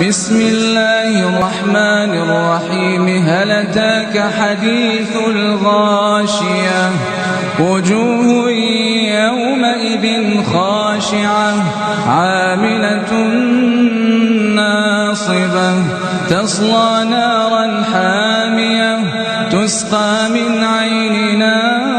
بسم الله الرحمن الرحيم هل أتاك حديث الغاشية وجوه يومئذ خاشعة عاملة ناصبة تصلى نارا حامية تسقى من عين آنية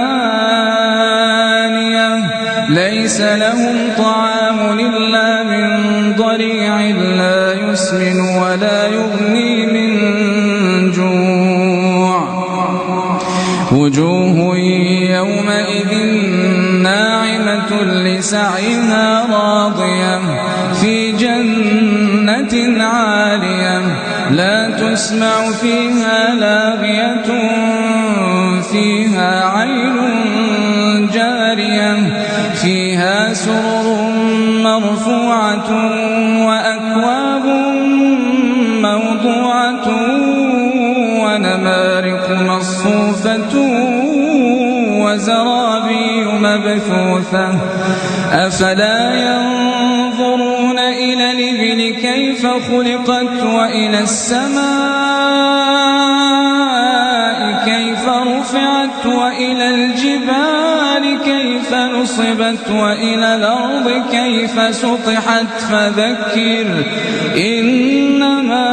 ليس لهم طعام إلا من ضريع لا يسمن ولا يغني من جوع وجوه يومئذ ناعمة لسعيها راضية في جنة عالية لا تسمع فيها لاغية فيها عين جارية فيها سرر مرفوعة وأكواب موضوعة ونمارق مصفوفة وزرابي مبثوثة أفلا ينظرون إلى الإبل كيف خلقت وإلى السماء كيف رفعت وإلى الجبال كيف نصبت وإلى الأرض كيف سطحت فذكر إنما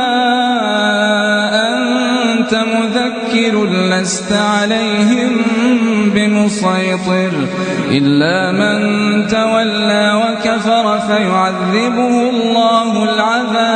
أنت مذكر لست عليهم بمسيطر إلا من تولى وكفر فيعذبه الله العذاب